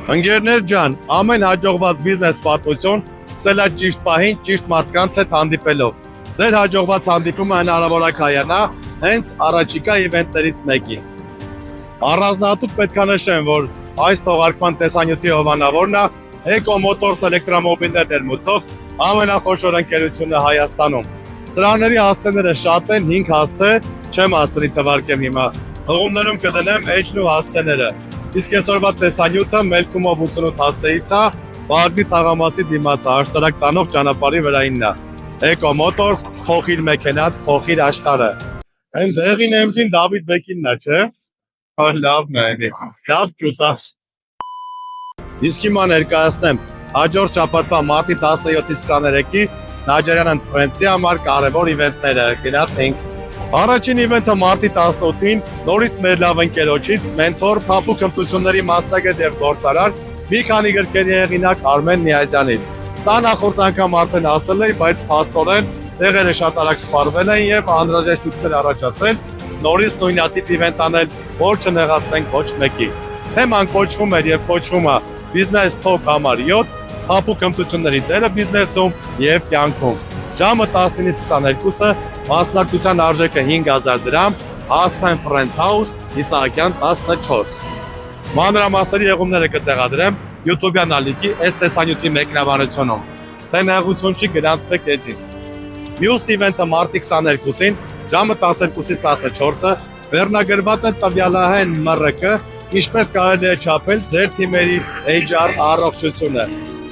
Ընկերներ ջան, ամեն հաջողված բիզնես պատմություն սկսել է ճիշտ պահին, ճիշտ մարդկանց հետ հանդիպելով։ Ձեր հաջողված հանդիպումը հնարավոր է կայանա հենց առաջիկա իվենտներից մեկի։ Առանձնահատուկ պետք է նշեմ, որ այս թողարկման տեսանյութի հովանավորն է Eco Motors էլեկտրամոբիլներ ներմուծող ամենախոշոր ընկերությունը Հայաստանում։ Սրաների հասցեները շատ են, 5 հասցե, չեմ հասցնի թվարկեմ հիմա։ Հղումներում կդնեմ H-ն ու հասցեները։ Իսկ այսօրվա տեսանյութը Մելքումով 88 հասցեից է, Վարդի թաղամասի դիմաց է, աշտարակ տանող ճանապարհի վրայինն է։ Eco Motors, փոխիր մեքենատ, փոխիր աշխարհը։ Այն դեղին MG-ն Դավիթ Բեկինն է, չէ՞։ Լավն է, լավ ճուտա։ Իսկ հիմա ներկայացնեմ հաջորդ շաբաթվա մարտի 17-ից 23-ի Նայջերիան Ֆրանսիա համար կարևոր իվենտները։ Գնացինք։ Առաջին իվենտը մարտի 18-ին նորից մեր լավ ընկերոջից մենթոր փափուկ հմտությունների մասնագետ եւ գործարար մի քանի գրքերի հեղինակ Արմեն Նիազյանից։ Սա նախորդ անգամ արդեն ասել էի, բայց փաստորեն տեղերը շատ արագ սպառվել են եւ անհրաժեշտություններ առաջացել նորից նույնատիպ իվենտ անել, որ չնեղացնենք ոչ մեկի։ Թեման կոչվում էր եւ կոչվում է Business Talk համար 7 փափուկ հմտությունների դերը բիզնեսում եւ կյանքում։ Ժամը 19-ից 22-ը մասնակցության արժեքը 5000 դրամ, Հասցեն Friends House, Իսահակյան 14։ Մանրամասների եղումները կտեղադրեմ YouTube-յան ալիքի այս տեսանյութի մեկնաբանությունում։ Թե նեղություն չի գրանցվեք էջին։ Մյուս իվենտը մարտի 22-ին ժամը 12-ից 14-ը վերնագրված է տվյալահեն ՄՌԿ, ինչպես կարելի է չափել ձեր թիմերի HR առողջությունը։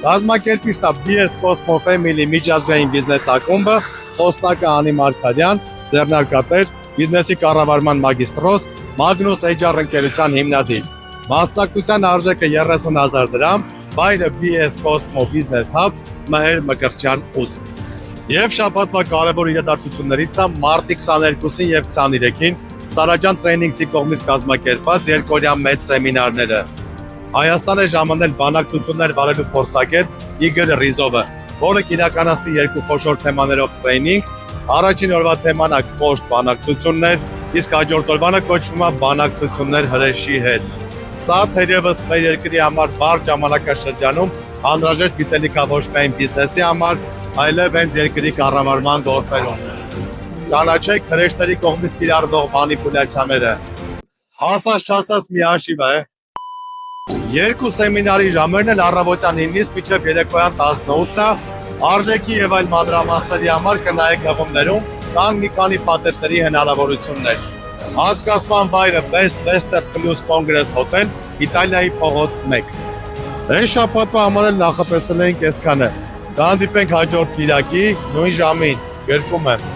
Կազմակերպիչ է BS Cosmo Family միջազգային բիզնես ակումբը, խոսնակը Անի Մարգարյան, ձեռնարկատեր, բիզնեսի կառավարման մագիստրոս, Magnus HR ընկերության հիմնադիր։ Մասնակցության արժեքը 30000 դրամ, վայրը BS Cosmo Business Hub, Մհեր Մկրտչյան 8։ Եվ շաբաթվա կարևոր իրադարձություններից է մարտի 22-ին եւ 23-ին Սարաջան Տրեյնինգսի կողմից կազմակերպված երկօրյա մեծ սեմինարները։ Հայաստան է ժամանել բանակցություններ վարելու փորձագետ Իգոր Ռիզովը, որը կիրականացնի երկու խոշոր թեմաներով տրեյնինգ։ Առաջին օրվա թեման է կոշտ բանակցություններ, իսկ հաջորդ օրվանը կոչվում է բանակցություններ հրեշի հետ։ Սա թերևս մեր երկրի համար բարդ ժամանակաշրջանում անհրաժեշտ գիտելիք է ոչ միայն բիզնեսի համար, այլև հենց երկրի կառավարման գործերում։ Ճանաչեք հրեշների կողմից կիրառվող մանիպուլյացիաները։ Ասած չասած մի հաշիվ է։ Երկու սեմինարի ժամերն էլ առավոտյան 9-ից մինչև երեկոյան 18-ը արժեքի եւ այլ մանրամասների համար կնայեք հղումներում կան մի քանի պատետների հնարավորություններ։ Անցկացման վայրը Best Western Plus Congress Hotel, Իտալիայի փողոց 1։ Այս շաբաթվա համար էլ նախատեսել ենք այսքանը։ Կհանդիպենք հաջորդ կիրակի նույն ժամին։ Գրկում եմ։